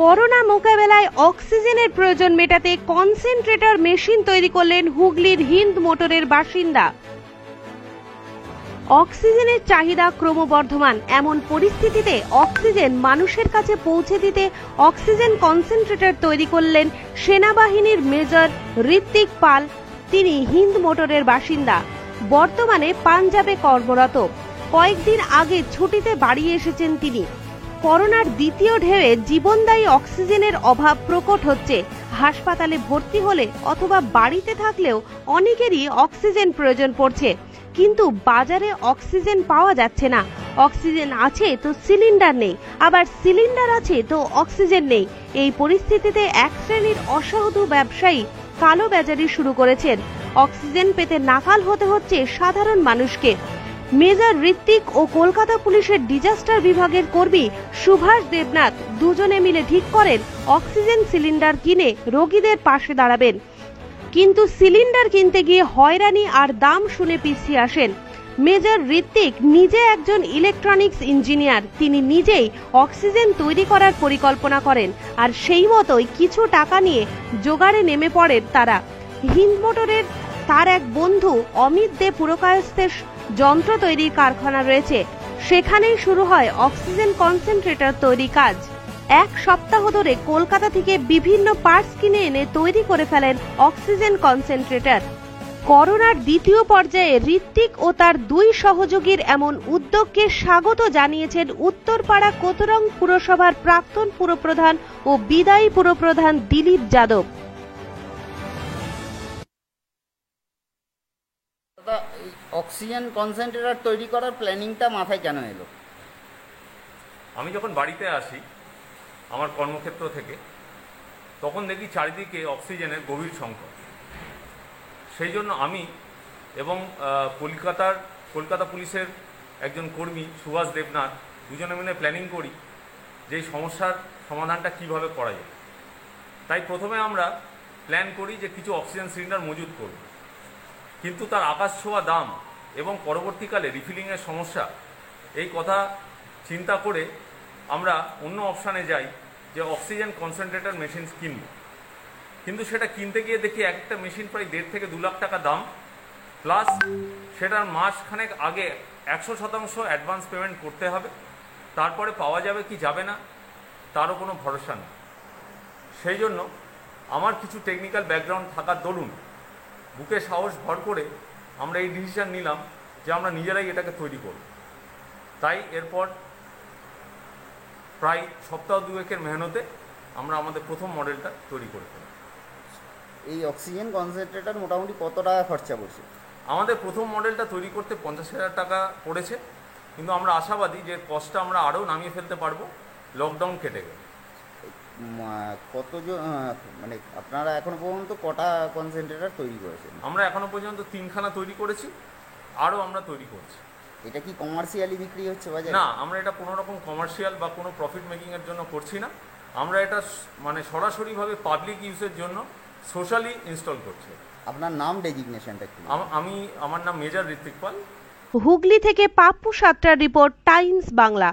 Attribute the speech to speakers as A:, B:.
A: Corona মোকাবেলায় অক্সিজেনের প্রয়োজন মেটাতে কনসেন্ট্রেটর মেশিন তৈরি করলেন হুগলির হিন্দ মোটরের বাসিন্দা। অক্সিজেনের চাহিদা ক্রমবর্ধমান, এমন পরিস্থিতিতে অক্সিজেন মানুষের কাছে পৌঁছে দিতে অক্সিজেন কনসেন্ট্রেটর তৈরি করলেন সেনাবাহিনীর মেজর ঋত্বিক পাল। তিনি হিন্দ মোটরের বাসিন্দা, বর্তমানে পাঞ্জাবে কর্মরত। কয়েকদিন আগে ছুটিতে বাড়ি এসেছেন তিনি। করোনার দ্বিতীয় ঢেউয়ে জীবনদায়ী অক্সিজেনের অভাব প্রকট হচ্ছে। হাসপাতালে ভর্তি হলে অথবা বাড়িতে থাকলেও অনেকেরই অক্সিজেন প্রয়োজন পড়ছে, কিন্তু বাজারে অক্সিজেন পাওয়া যাচ্ছে না। অক্সিজেন আছে তো সিলিন্ডার নেই, আবার সিলিন্ডার আছে তো অক্সিজেন নেই। এই পরিস্থিতিতে এক শ্রেণীর অসাধু ব্যবসায়ী কালোবাজারি শুরু করেছেন। অক্সিজেন পেতে নাকাল হতে হচ্ছে সাধারণ মানুষকে। মেজর ঋত্বিক ও কলকাতা পুলিশের ডিজাস্টার বিভাগের কর্মী সুভাষ দেবনাথ দুজনে মিলে ঠিক করেন অক্সিজেন সিলিন্ডার কিনে রোগীদের পাশে দাঁড়াবেন। কিন্তু সিলিন্ডার কিনতে গিয়ে হয়রানি আর দাম শুনে পিছিয়ে আসেন। মেজর ঋত্বিক নিজে একজন ইলেকট্রনিক্স ইঞ্জিনিয়ার। তিনি নিজেই অক্সিজেন তৈরি করার পরিকল্পনা করেন, আর সেই মতোই কিছু টাকা নিয়ে জোগাড়ে নেমে পড়েন তারা। হিন্দ মোটরের তার এক বন্ধু অমিত দে পুরকায়স্থের যন্ত্র তৈরির কারখানা রয়েছে, সেখানেই শুরু হয় অক্সিজেন কনসেন্ট্রেটর তৈরি কাজ। এক সপ্তাহ ধরে কলকাতা থেকে বিভিন্ন পার্টস কিনে এনে তৈরি করে ফেলেন অক্সিজেন কনসেন্ট্রেটর। করোনার দ্বিতীয় পর্যায়ে ঋত্বিক ও তার দুই সহযোগীর এমন উদ্যোগকে স্বাগত জানিয়েছেন উত্তরপাড়া কোতরং পুরসভার প্রাক্তন পুরপ্রধান ও বিদায়ী পুরপ্রধান দিলীপ যাদব।
B: অক্সিজেন কনসেন্ট্রেটর তৈরি করার প্ল্যানিংটা মাথায় কেন এলো?
C: আমি যখন বাড়িতে আসি আমার কর্মক্ষেত্র থেকে, তখন দেখি চারিদিকে অক্সিজেনের গভীর সংকট। সেই জন্য আমি এবং কলকাতা পুলিশের একজন কর্মী সুভাষ দেবনাথ দুজনে মিলে প্ল্যানিং করি যে এই সমস্যার সমাধানটা কিভাবে করা যায়। তাই প্রথমে আমরা প্ল্যান করি যে কিছু অক্সিজেন সিলিন্ডার মজুত করব, কিন্তু তার আকাশ ছোঁয়া দাম এবং পরবর্তীকালে রিফিলিংয়ের সমস্যা, এই কথা চিন্তা করে আমরা অন্য অপশানে যাই যে অক্সিজেন কনসেন্ট্রেটর মেশিন কিনব। কিন্তু সেটা কিনতে গিয়ে দেখি একটা মেশিন প্রায় 1.5 থেকে 2 লাখ টাকা দাম, প্লাস সেটার মাসখানেক আগে 100% অ্যাডভান্স পেমেন্ট করতে হবে। তারপরে পাওয়া যাবে কি যাবে না তারও কোনো ভরসা নেই। সেই জন্য আমার কিছু টেকনিক্যাল ব্যাকগ্রাউন্ড থাকার দরুন বুকে সাহস ভর করে আমরা এই ডিসিশন নিলাম যে আমরা নিজেরাই এটাকে তৈরি করব। তাই এরপর প্রায় সপ্তাহ দুয়েকের মেহনতে আমরা আমাদের প্রথম মডেলটা তৈরি করে ফেলি।
B: এই অক্সিজেন কনসেন্ট্রেটর মোটামুটি কত টাকা খরচা পড়ছে?
C: আমাদের প্রথম মডেলটা তৈরি করতে 50,000 টাকা পড়েছে, কিন্তু আমরা আশাবাদী যে কস্টটা আমরা আরও নামিয়ে ফেলতে পারবো লকডাউন কেটে গেলে।
B: কতজন মানে আপনারা এখনো পর্যন্ত কটা কনসেন্ট্রেটর তৈরি করেছেন?
C: আমরা এখনো পর্যন্ত 3খানা তৈরি করেছি, আরও আমরা তৈরি করছি।
B: এটা কি কমার্শিয়ালি বিক্রি হচ্ছে বাজারে?
C: না, আমরা এটা কোনো রকম কমার্শিয়াল বা কোনো প্রফিট মেকিংয়ের জন্য করছি না। আমরা এটা মানে সরাসরিভাবে পাবলিক ইউজের জন্য সোশ্যালি ইনস্টল করছি।
B: আপনার নাম ডেজিগনেশনটা কি?
C: আমার নাম মেজর ঋত্বিক পাল।
A: হুগলি থেকে পাপ্পু সাত্রার রিপোর্ট, টাইমস বাংলা।